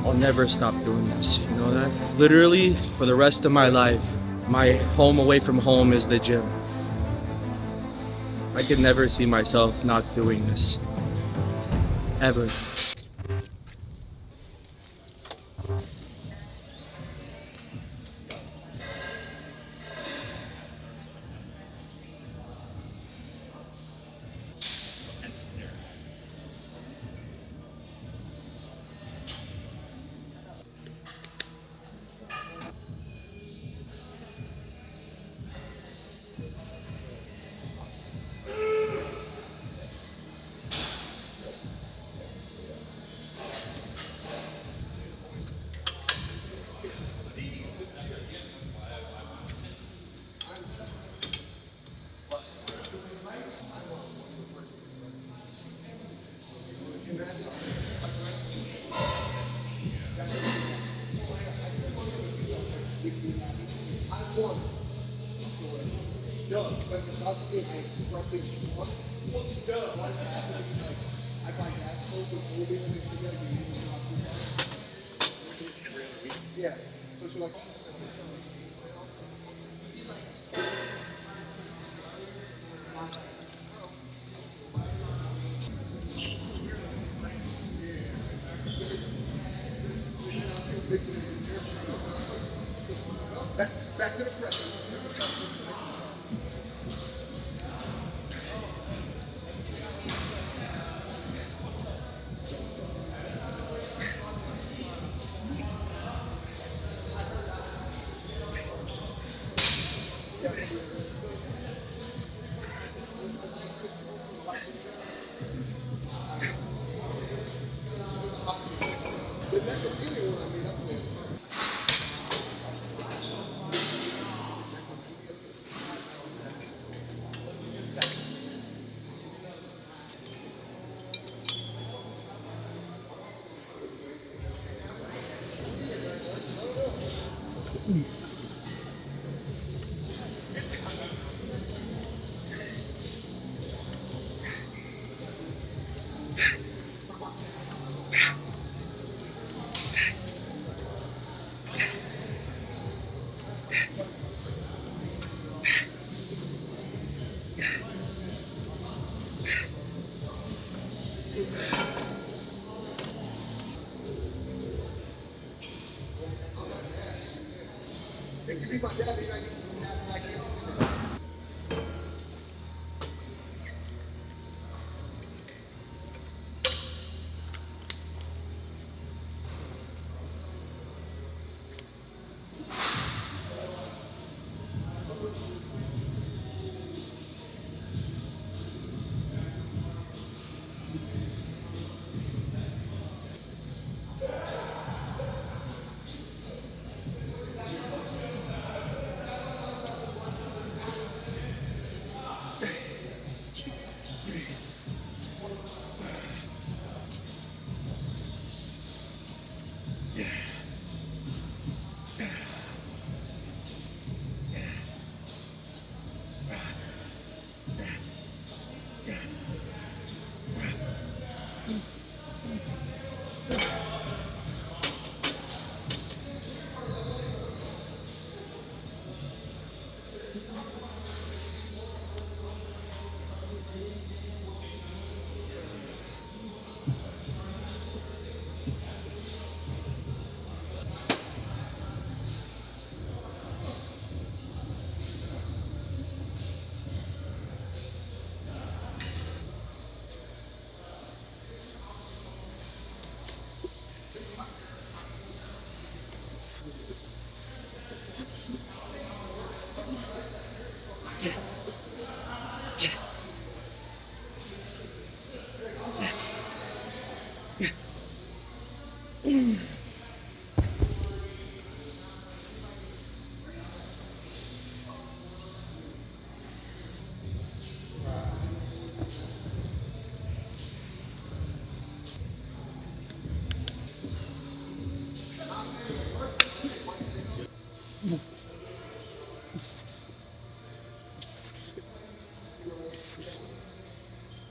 I'll never stop doing this. You know that? Literally, for the rest of my life, my home away from home is the gym. I could never see myself not doing this. Ever. Back to the press. If you be my dad, maybe I used to have my kids.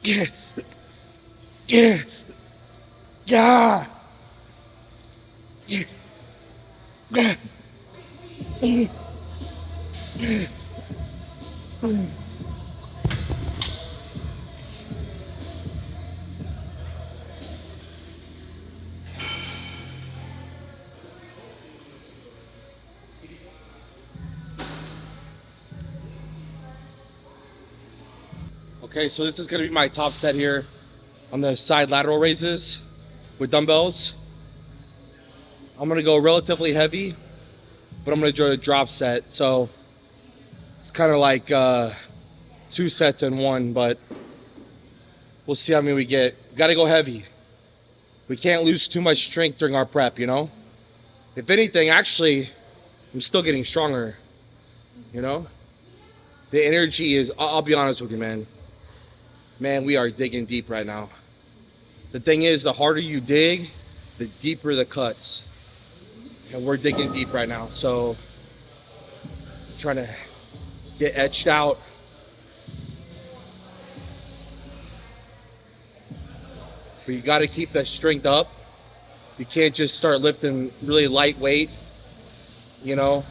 Yeah. Yeah. Yeah. Yeah. Okay, so this is gonna be my top set here on the side lateral raises with dumbbells. I'm gonna go relatively heavy, but I'm gonna do a drop set. So it's kind of like 2 sets in one, but we'll see how many we get. Gotta go heavy. We can't lose too much strength during our prep, you know? If anything, actually, I'm still getting stronger, you know? The energy is, I'll be honest with you, man. Man, we are digging deep right now. The thing is, the harder you dig, the deeper the cuts. And we're digging deep right now. So, trying to get etched out. But you got to keep that strength up. You can't just start lifting really lightweight, you know?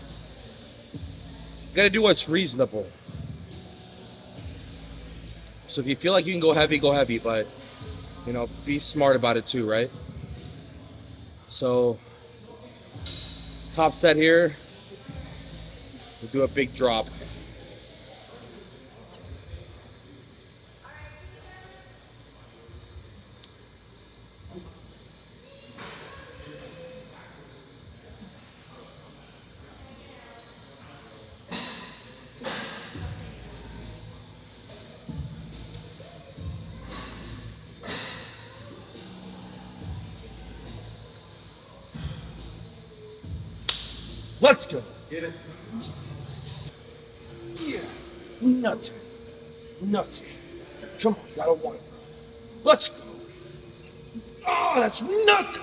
You got to do what's reasonable. So if you feel like you can go heavy, but, you know, be smart about it too, right? So, top set here, we'll do a big drop. Let's go. Get it. Yeah. Nuts. Nuts. Come on, you gotta want it. Let's go. Oh, that's nuts.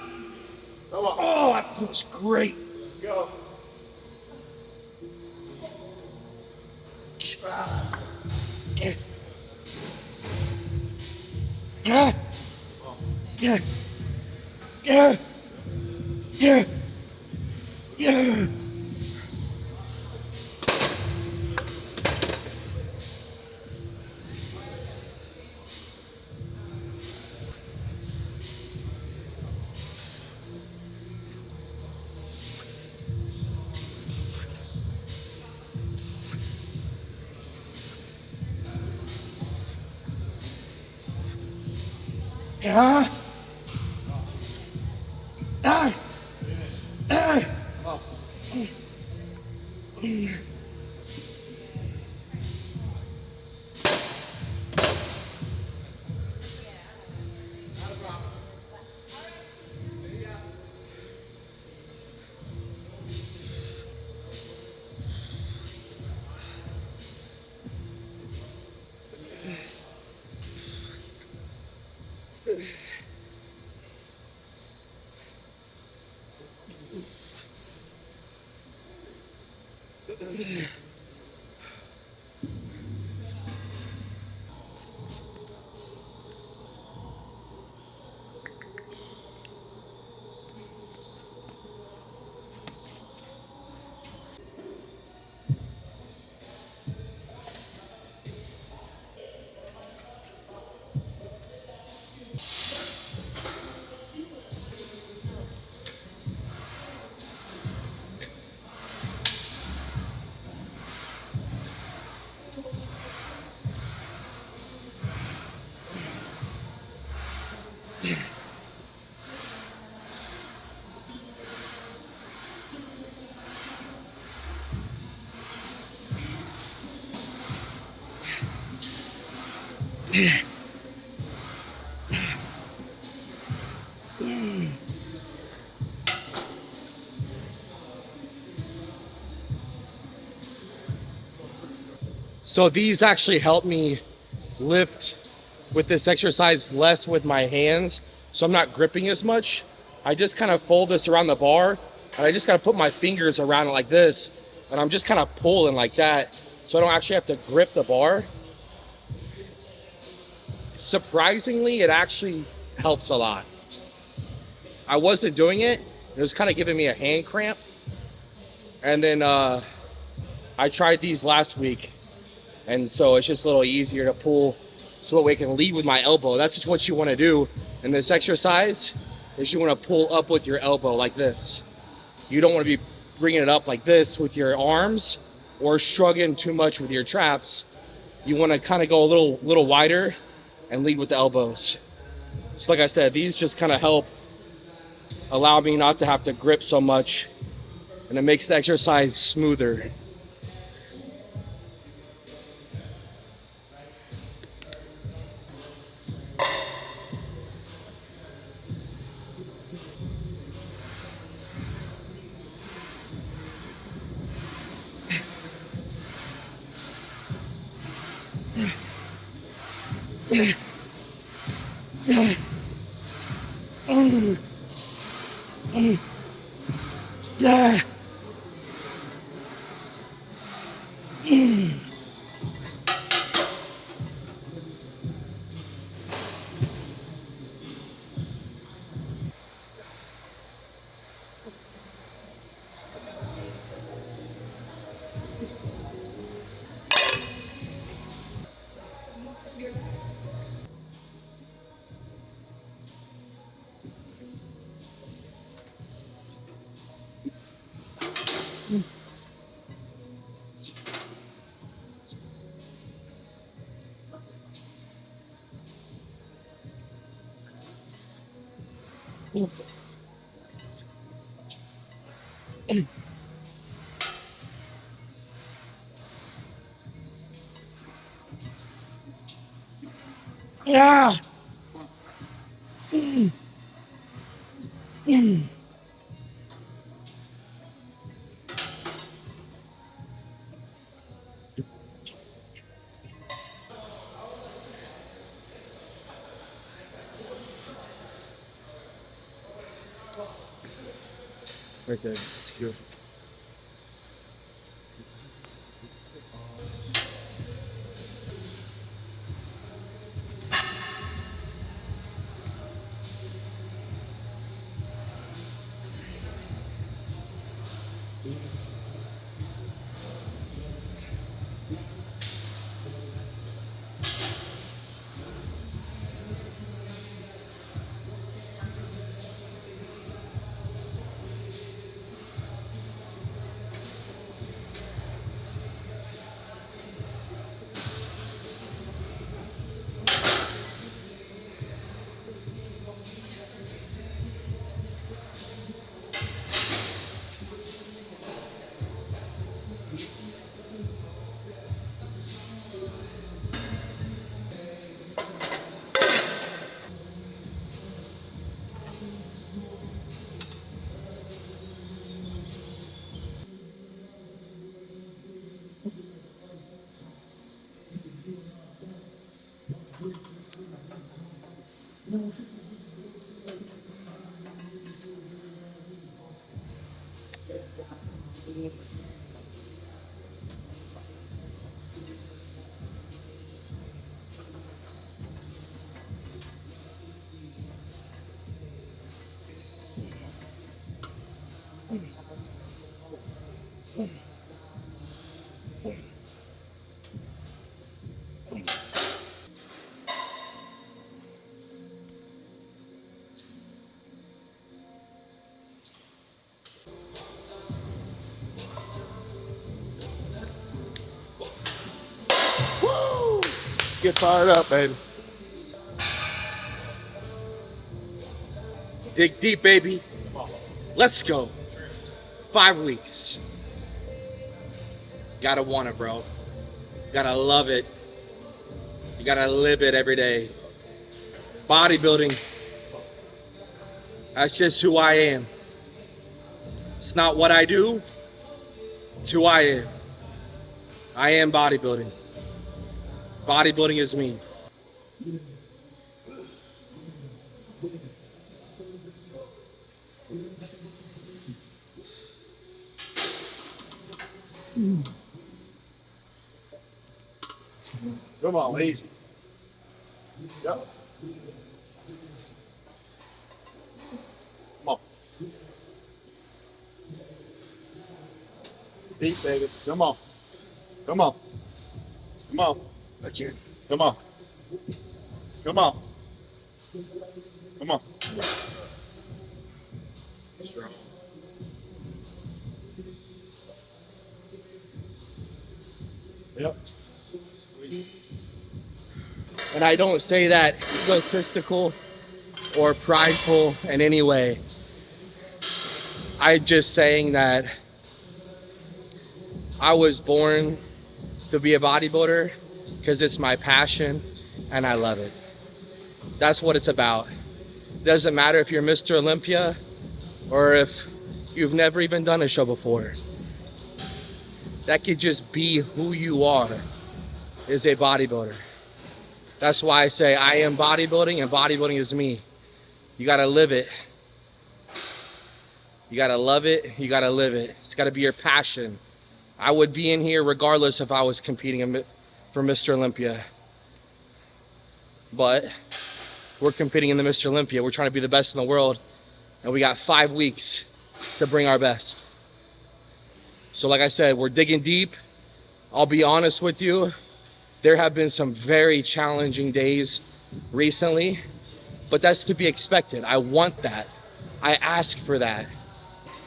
Come on. Oh, that feels great. Let's go. Yeah. Yeah. Yeah. Yeah. Yeah. Yeah. Yeah. Ah. Ah. Off. So these actually help me lift with this exercise less with my hands, so I'm not gripping as much. I just kind of fold this around the bar, and I just gotta put my fingers around it like this, and I'm just kind of pulling like that, so I don't actually have to grip the bar. Surprisingly, it actually helps a lot. I wasn't doing it. It was kind of giving me a hand cramp. And then I tried these last week. And so it's just a little easier to pull so that way I can lead with my elbow. That's just what you want to do in this exercise is you want to pull up with your elbow like this. You don't want to be bringing it up like this with your arms or shrugging too much with your traps. You want to kind of go a little wider and lead with the elbows. So like I said, these just kind of help allow me not to have to grip so much, and it makes the exercise smoother. Yeah. Yeah. Right there. That's good. Woo! Get fired up, baby. Dig deep, baby. Let's go. 5 weeks. Gotta want it, bro. Gotta love it. You gotta live it every day. Bodybuilding. That's just who I am. It's not what I do. It's who I am. I am bodybuilding. Bodybuilding is me. Come on, lazy. Yep. Come Eat, baby. Come on. Come on. Come on. I can't. Come on. Come on. Come on. Yep. And I don't say that egotistical or prideful in any way. I'm just saying that I was born to be a bodybuilder because it's my passion and I love it. That's what it's about. Doesn't matter if you're Mr. Olympia or if you've never even done a show before. That could just be who you are, is a bodybuilder. That's why I say I am bodybuilding and bodybuilding is me. You gotta live it. You gotta love it, you gotta live it. It's gotta be your passion. I would be in here regardless if I was competing for Mr. Olympia. But we're competing in the Mr. Olympia. We're trying to be the best in the world. And we got 5 weeks to bring our best. So like I said, we're digging deep. I'll be honest with you. There have been some very challenging days recently, but that's to be expected. I want that. I ask for that.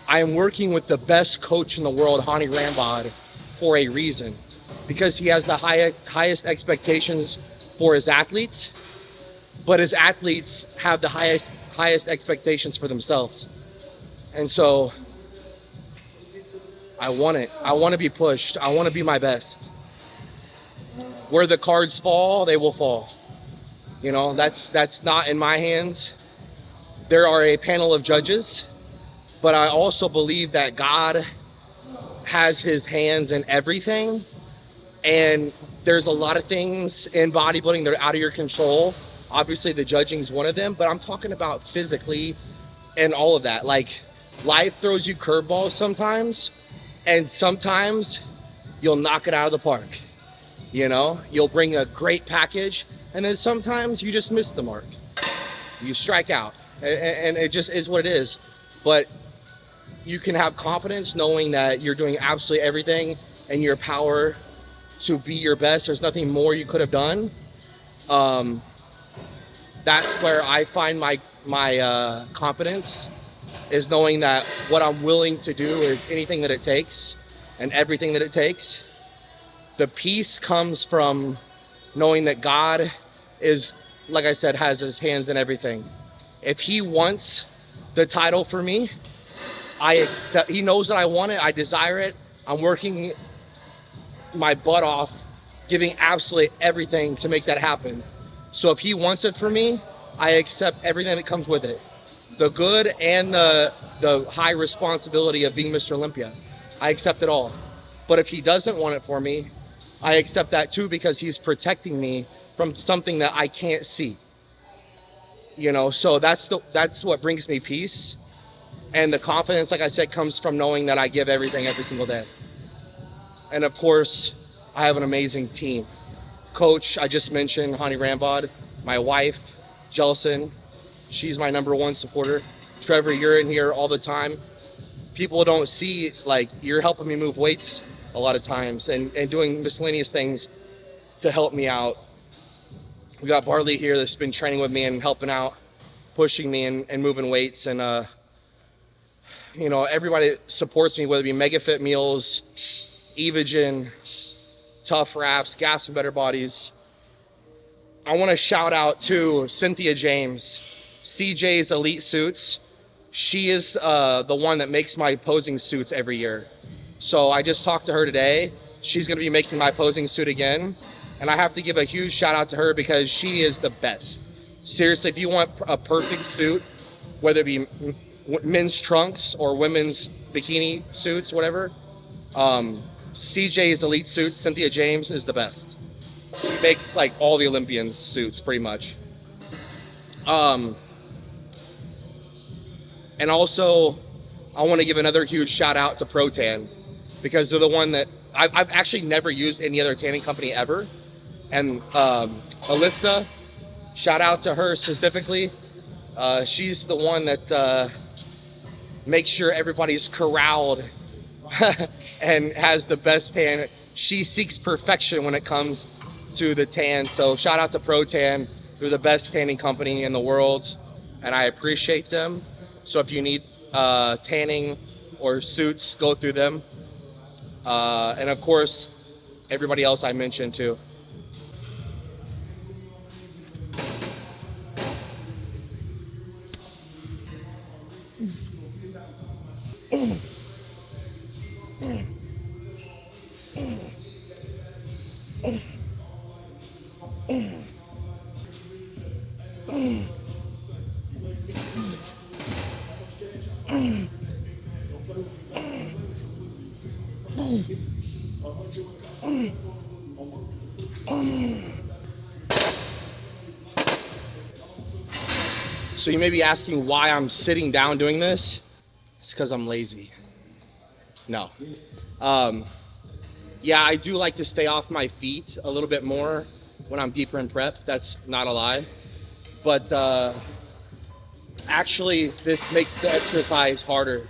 I am working with the best coach in the world, Hani Rambod, for a reason. Because he has the highest expectations for his athletes, but his athletes have the highest expectations for themselves. And so I want it. I want to be pushed. I want to be my best. Where the cards fall, they will fall. You know, that's not in my hands. There are a panel of judges, but I also believe that God has his hands in everything. And there's a lot of things in bodybuilding that are out of your control. Obviously the judging is one of them, but I'm talking about physically and all of that. Like, life throws you curveballs sometimes, and sometimes you'll knock it out of the park. You know, you'll bring a great package, and then sometimes you just miss the mark. You strike out, and it just is what it is. But you can have confidence knowing that you're doing absolutely everything in your power to be your best. There's nothing more you could have done. That's where I find my confidence, is knowing that what I'm willing to do is anything that it takes and everything that it takes. The peace comes from knowing that God is, like I said, has his hands in everything. If he wants the title for me, I accept. He knows that I want it. I desire it. I'm working my butt off, giving absolutely everything to make that happen. So if he wants it for me, I accept everything that comes with it. The good and the high responsibility of being Mr. Olympia. I accept it all. But if he doesn't want it for me, I accept that too, because he's protecting me from something that I can't see. You know, so that's what brings me peace. And the confidence, like I said, comes from knowing that I give everything every single day. And of course, I have an amazing team. Coach, I just mentioned, Hani Rambod. My wife, Jelson, she's my #1 supporter. Trevor, you're in here all the time. People don't see, like, you're helping me move weights a lot of times and doing miscellaneous things to help me out. We got Barley here that's been training with me and helping out, pushing me and moving weights. And, you know, everybody supports me, whether it be Mega Fit Meals, Evogen, Tough Wraps, Gas and Better Bodies. I want to shout out to Cynthia James, CJ's Elite Suits. She is the one that makes my posing suits every year. So I just talked to her today. She's going to be making my posing suit again. And I have to give a huge shout out to her because she is the best. Seriously, if you want a perfect suit, whether it be men's trunks or women's bikini suits, whatever, CJ's Elite Suits, Cynthia James, is the best. She makes like all the Olympians' suits pretty much. And also, I want to give another huge shout out to Protan, because they're the one that I've actually never used any other tanning company ever. And Alyssa, shout out to her specifically. She's the one that makes sure everybody's corralled and has the best tan. She seeks perfection when it comes to the tan. So shout out to Pro Tan. They're the best tanning company in the world, and I appreciate them. So if you need tanning or suits, go through them. And of course, everybody else I mentioned too. So you may be asking why I'm sitting down doing this. It's because I'm lazy. No. Yeah, I do like to stay off my feet a little bit more when I'm deeper in prep. That's not a lie. But actually, this makes the exercise harder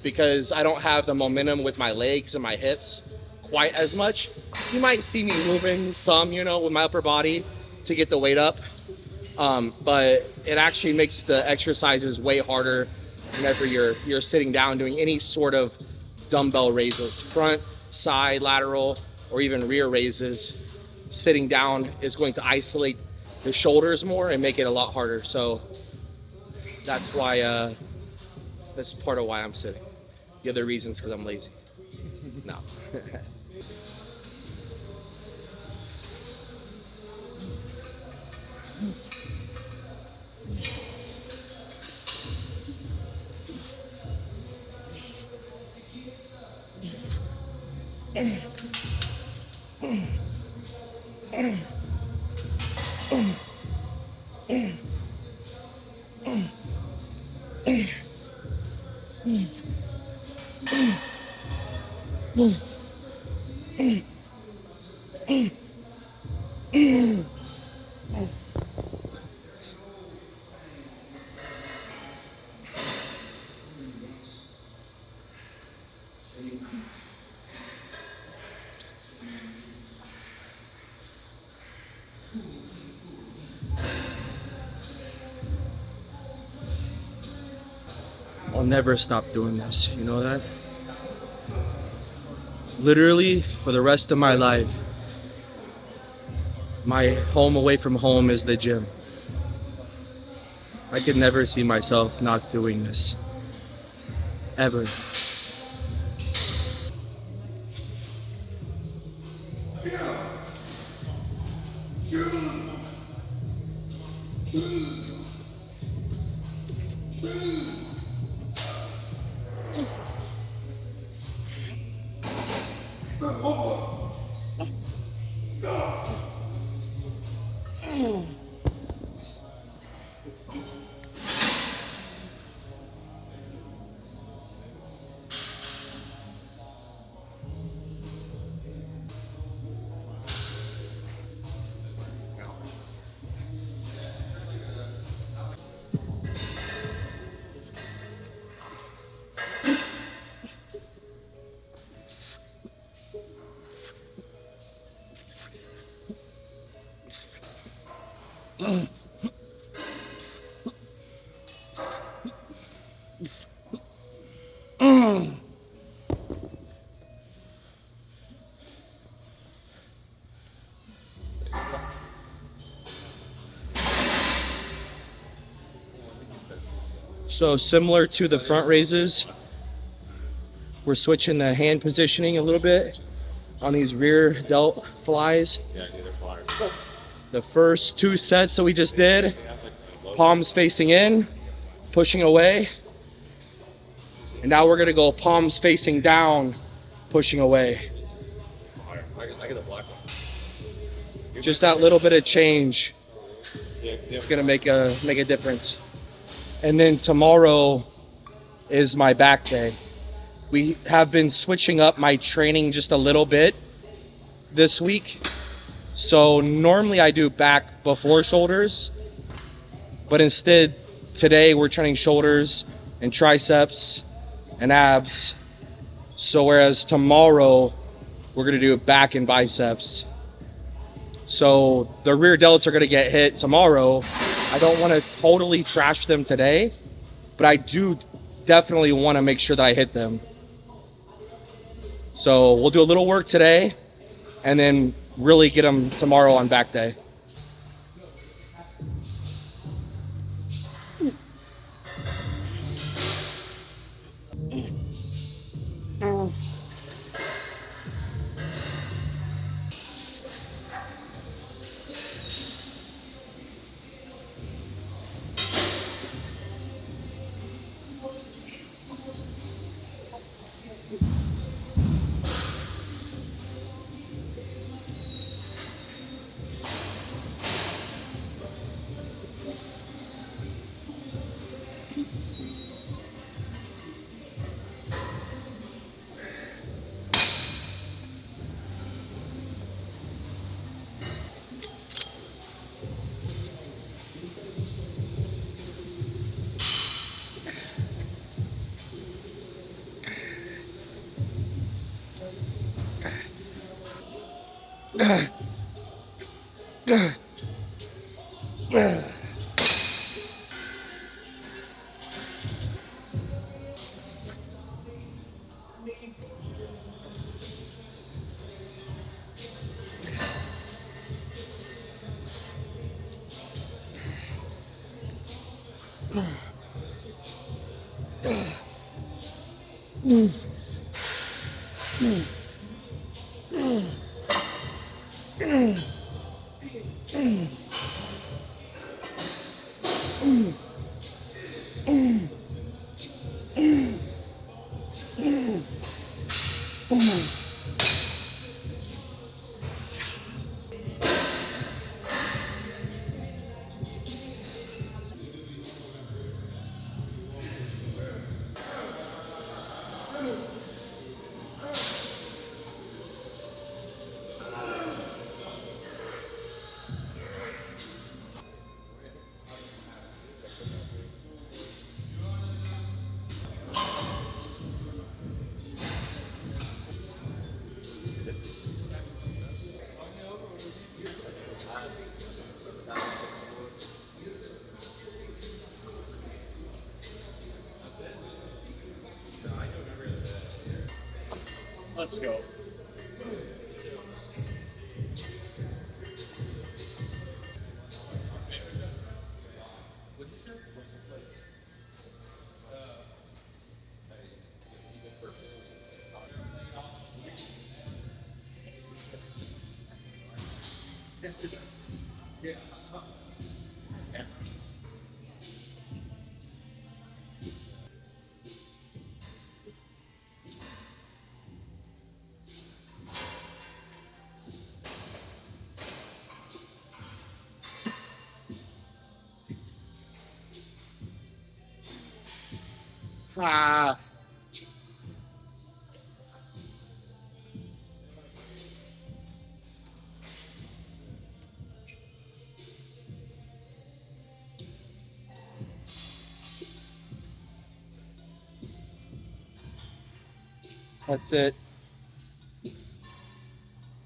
because I don't have the momentum with my legs and my hips quite as much. You might see me moving some, you know, with my upper body to get the weight up. But it actually makes the exercises way harder whenever you're sitting down doing any sort of dumbbell raises, front, side, lateral, or even rear raises. Sitting down is going to isolate the shoulders more and make it a lot harder. So that's why, that's part of why I'm sitting. The other reason's because I'm lazy. No. I'll never stop doing this, you know that? Literally, for the rest of my life, my home away from home is the gym. I could never see myself not doing this. Ever. So similar to the front raises, we're switching the hand positioning a little bit on these rear delt flies. The first 2 sets that we just did, palms facing in, pushing away. And now we're gonna go palms facing down, pushing away. Just that little bit of change, it's gonna make a difference. And then tomorrow is my back day. We have been switching up my training just a little bit this week. So normally I do back before shoulders, but instead today we're training shoulders and triceps and abs. So whereas tomorrow we're gonna do back and biceps. So the rear delts are gonna get hit tomorrow. I don't want to totally trash them today, but I do definitely want to make sure that I hit them. So we'll do a little work today and then really get them tomorrow on back day. Let's go. Ah. That's it.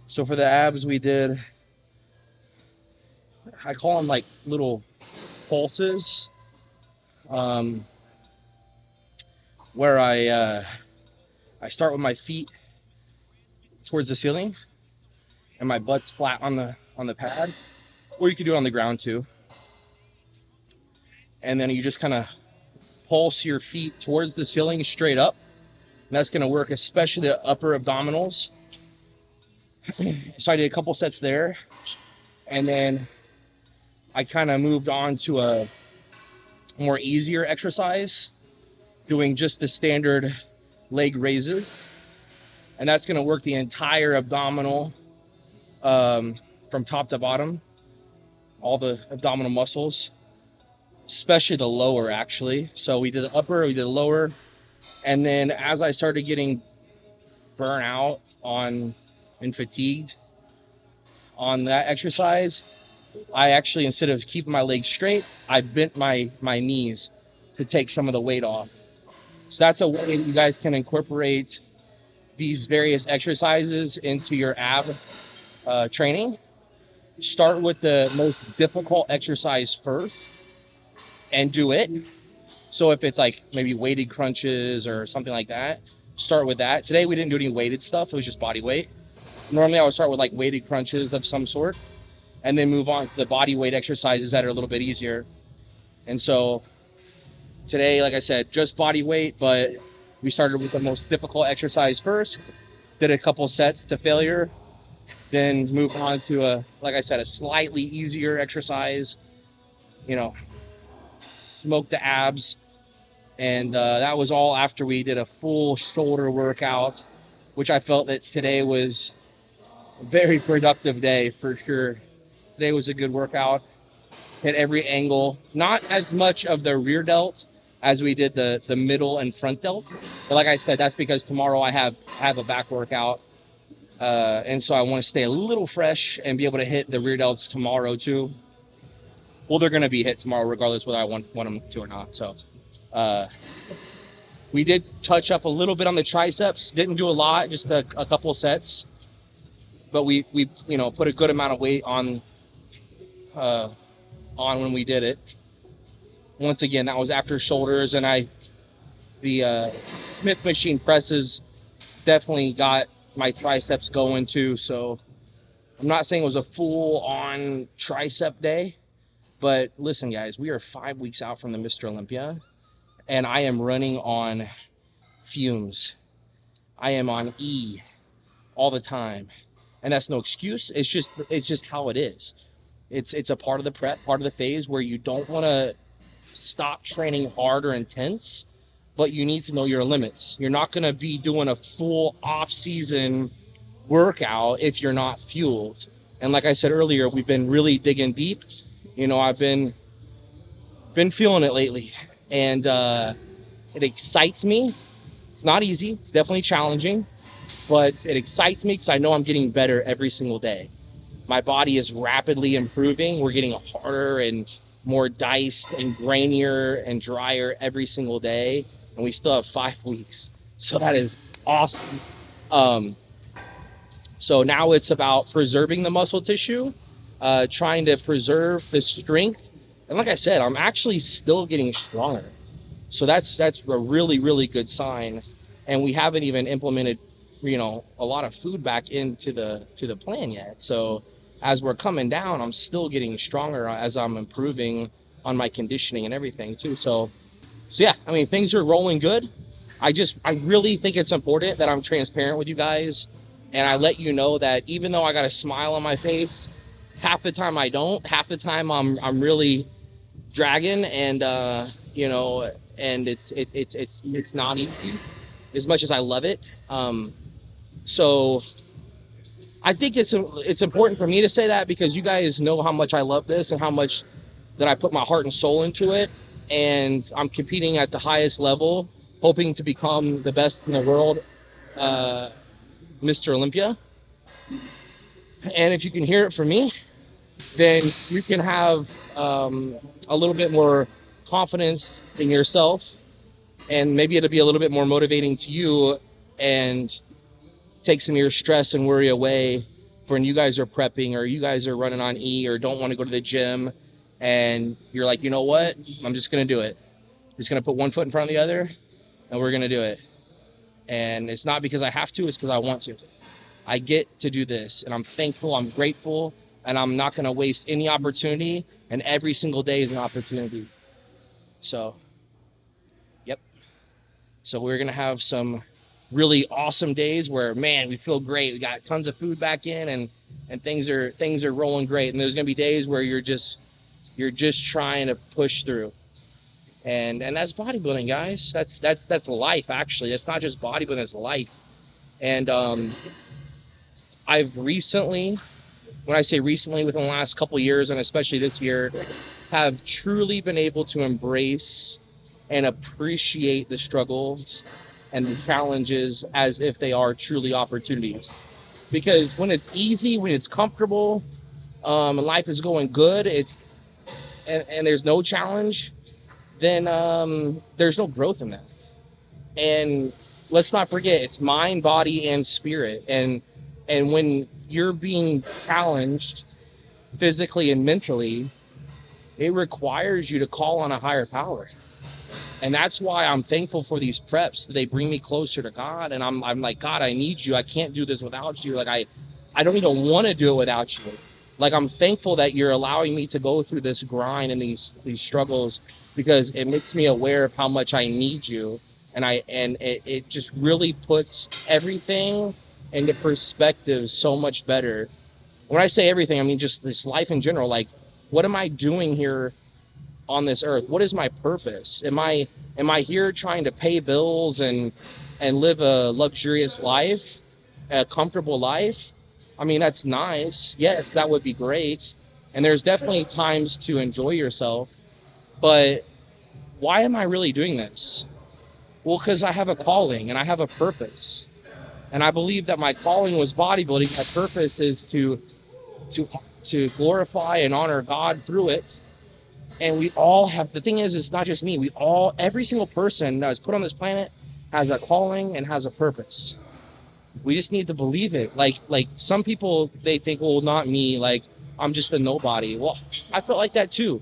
So for the abs, we did, I call them like little pulses, where I start with my feet towards the ceiling and my butt's flat on the pad, or you could do it on the ground too. And then you just kind of pulse your feet towards the ceiling straight up. And that's going to work, especially the upper abdominals. So I did a couple sets there. And then I kind of moved on to a more easier exercise, doing just the standard leg raises. And that's going to work the entire abdominal from top to bottom, all the abdominal muscles, especially the lower, actually. So we did the upper, we did the lower. And then as I started getting burnt out and fatigued on that exercise, I actually, instead of keeping my legs straight, I bent my knees to take some of the weight off. So that's a way you guys can incorporate these various exercises into your ab training, start with the most difficult exercise first and do it. So if it's like maybe weighted crunches or something like that, start with that. Today we didn't do any weighted stuff. It was just body weight. Normally I would start with like weighted crunches of some sort and then move on to the body weight exercises that are a little bit easier. And so today, like I said, just body weight, but we started with the most difficult exercise first, did a couple sets to failure, then moved on to like I said, a slightly easier exercise, smoke the abs. And that was all after we did a full shoulder workout, which I felt that today was a very productive day for sure. Today was a good workout, hit every angle, not as much of the rear delt as we did the middle and front delt. But like I said, that's because tomorrow I have a back workout. And so I want to stay a little fresh and be able to hit the rear delts tomorrow too. Well, they're going to be hit tomorrow regardless whether I want them to or not. So we did touch up a little bit on the triceps. Didn't do a lot, just a couple sets. But we put a good amount of weight on when we did it. Once again, that was after shoulders, and the Smith machine presses definitely got my triceps going too. So I'm not saying it was a full on tricep day, but listen guys, we are 5 weeks out from the Mr. Olympia and I am running on fumes. I am on E all the time. And that's no excuse. It's just how it is. It's a part of the prep, part of the phase where you don't want to stop training hard or intense, but you need to know your limits. You're not going to be doing a full off-season workout if you're not fueled. And like I said earlier, we've been really digging deep. I've been feeling it lately, and it excites me. It's not easy. It's definitely challenging, but it excites me because I know I'm getting better every single day. My body is rapidly improving. We're getting harder and more diced and grainier and drier every single day. And we still have 5 weeks. So that is awesome. So now it's about preserving the muscle tissue, trying to preserve the strength. And like I said, I'm actually still getting stronger. So that's a really, really good sign. And we haven't even implemented, a lot of food back into the plan yet. So as we're coming down, I'm still getting stronger as I'm improving on my conditioning and everything too. So yeah, things are rolling good. I really think it's important that I'm transparent with you guys. And I let you know that even though I got a smile on my face, half the time I don't, half the time I'm really dragging and, and it's not easy as much as I love it. So I think it's important for me to say that because you guys know how much I love this and how much that I put my heart and soul into it. And I'm competing at the highest level, hoping to become the best in the world, Mr. Olympia. And if you can hear it from me, then you can have a little bit more confidence in yourself, and maybe it'll be a little bit more motivating to you and take some of your stress and worry away for when you guys are prepping or you guys are running on E or don't want to go to the gym and you're like, you know what, I'm just going to do it. I'm just going to put one foot in front of the other and we're going to do it. And it's not because I have to, it's because I want to. I get to do this and I'm thankful, I'm grateful, and I'm not going to waste any opportunity, and every single day is an opportunity. So, yep. So we're going to have some really awesome days where, man, we feel great. We got tons of food back in and things are rolling great. And there's going to be days where you're just trying to push through. And that's bodybuilding, guys. That's life, actually. That's not just bodybuilding, it's life. And I've recently, when I say recently, within the last couple of years, and especially this year, have truly been able to embrace and appreciate the struggles and the challenges as if they are truly opportunities. Because when it's easy, when it's comfortable, and life is going good, and there's no challenge, then there's no growth in that. And let's not forget it's mind, body, and spirit. And when you're being challenged physically and mentally, it requires you to call on a higher power. And that's why I'm thankful for these preps. They bring me closer to God. And I'm like, God, I need you. I can't do this without you. Like I don't even want to do it without you. Like I'm thankful that you're allowing me to go through this grind and these struggles, because it makes me aware of how much I need you. And it just really puts everything into perspective so much better. When I say everything, I mean just this life in general. Like, what am I doing here on this earth? What is my purpose? Am I here trying to pay bills and live a luxurious life, a comfortable life? I mean, that's nice. Yes, that would be great. And there's definitely times to enjoy yourself. But why am I really doing this? Well, because I have a calling and I have a purpose. And I believe that my calling was bodybuilding. My purpose is to glorify and honor God through it. And we all have, the thing is, it's not just me. Every single person that was put on this planet has a calling and has a purpose. We just need to believe it. Like some people, they think, well, not me. Like, I'm just a nobody. Well, I felt like that too.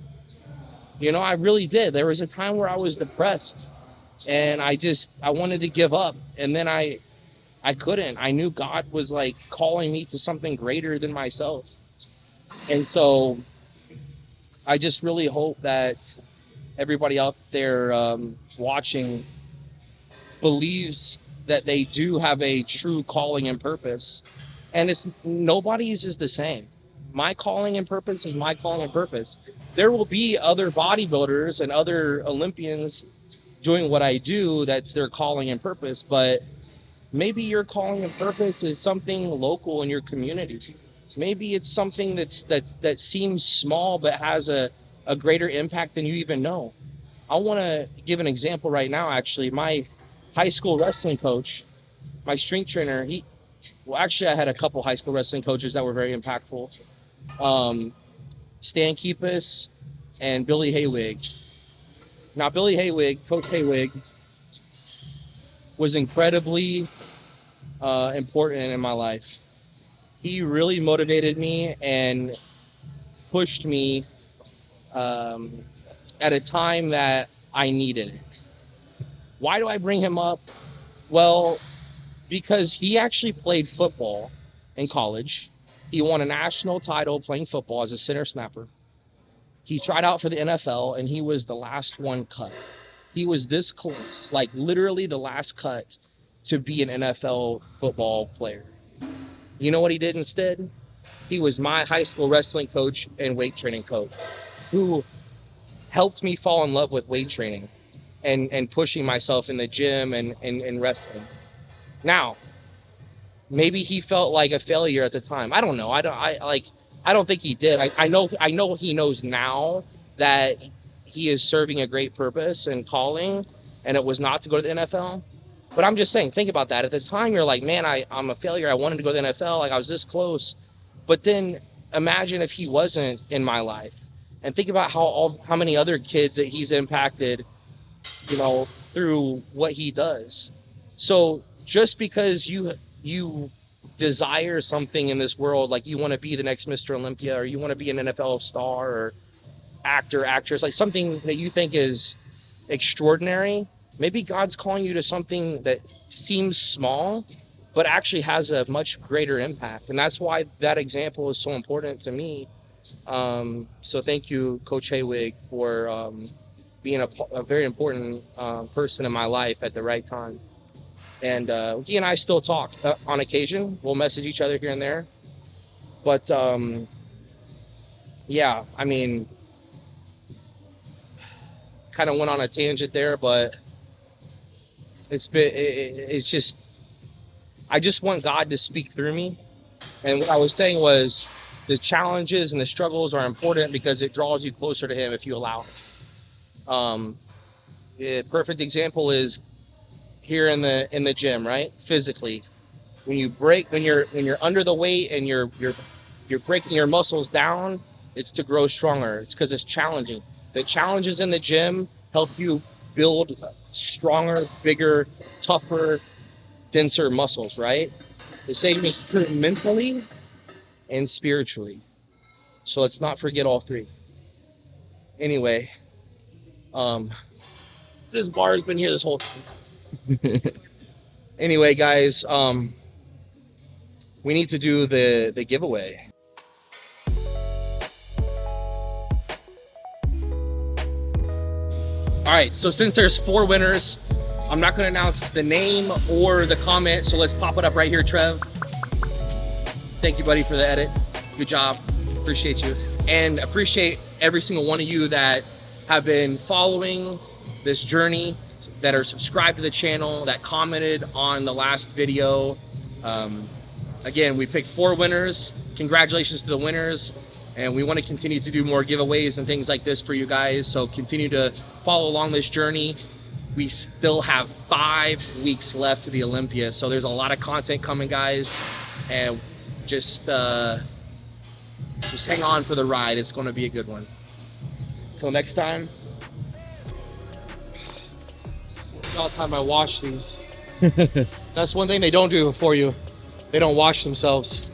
You know, I really did. There was a time where I was depressed and I wanted to give up. And then I couldn't. I knew God was like calling me to something greater than myself. And so I just really hope that everybody out there watching believes that they do have a true calling and purpose. And nobody's is the same. My calling and purpose is my calling and purpose. There will be other bodybuilders and other Olympians doing what I do. That's their calling and purpose. But maybe your calling and purpose is something local in your community. Maybe it's something that seems small but has a greater impact than you even know. I want to give an example right now. Actually, my high school wrestling coach, my strength trainer, I had a couple high school wrestling coaches that were very impactful. Stan Keepus and Billy Haywig. Now, Billy Haywig, Coach Haywig, was incredibly important in my life. He really motivated me and pushed me at a time that I needed it. Why do I bring him up? Well, because he actually played football in college. He won a national title playing football as a center snapper. He tried out for the NFL and he was the last one cut. He was this close, like literally the last cut to be an NFL football player. You know what he did instead? He was my high school wrestling coach and weight training coach, who helped me fall in love with weight training and pushing myself in the gym and wrestling. Now, maybe he felt like a failure at the time. I don't know. I don't think he did. I know he knows now that he is serving a great purpose and calling, and it was not to go to the NFL. But I'm just saying, think about that. At the time, you're like, man, I'm a failure. I wanted to go to the NFL. Like, I was this close. But then imagine if he wasn't in my life. And think about how many other kids that he's impacted, you know, through what he does. So just because you desire something in this world, like you want to be the next Mr. Olympia, or you want to be an NFL star or actor, actress, like something that you think is extraordinary, maybe God's calling you to something that seems small, but actually has a much greater impact. And that's why that example is so important to me. So thank you, Coach Haywig, for being a very important person in my life at the right time. And he and I still talk on occasion. We'll message each other here and there. But yeah, I mean, kind of went on a tangent there, but it's just, I just want God to speak through me. And what I was saying was, the challenges and the struggles are important because it draws you closer to Him if you allow it. A perfect example is here in the gym, right? Physically, when you're under the weight and you're breaking your muscles down, it's to grow stronger. It's because it's challenging. The challenges in the gym help you build stronger, bigger, tougher, denser muscles, right? The same is true mentally and spiritually. So let's not forget all three. Anyway, this bar has been here this whole time. Anyway, guys, we need to do the giveaway. All right, so since there's 4 winners, I'm not gonna announce the name or the comment, so let's pop it up right here, Trev. Thank you, buddy, for the edit. Good job, appreciate you. And appreciate every single one of you that have been following this journey, that are subscribed to the channel, that commented on the last video. Again, we picked 4 winners. Congratulations to the winners. And we want to continue to do more giveaways and things like this for you guys. So continue to follow along this journey. We still have 5 weeks left to the Olympia. So there's a lot of content coming, guys. And just hang on for the ride. It's going to be a good one. Until next time. All the time I wash these. That's one thing they don't do for you. They don't wash themselves.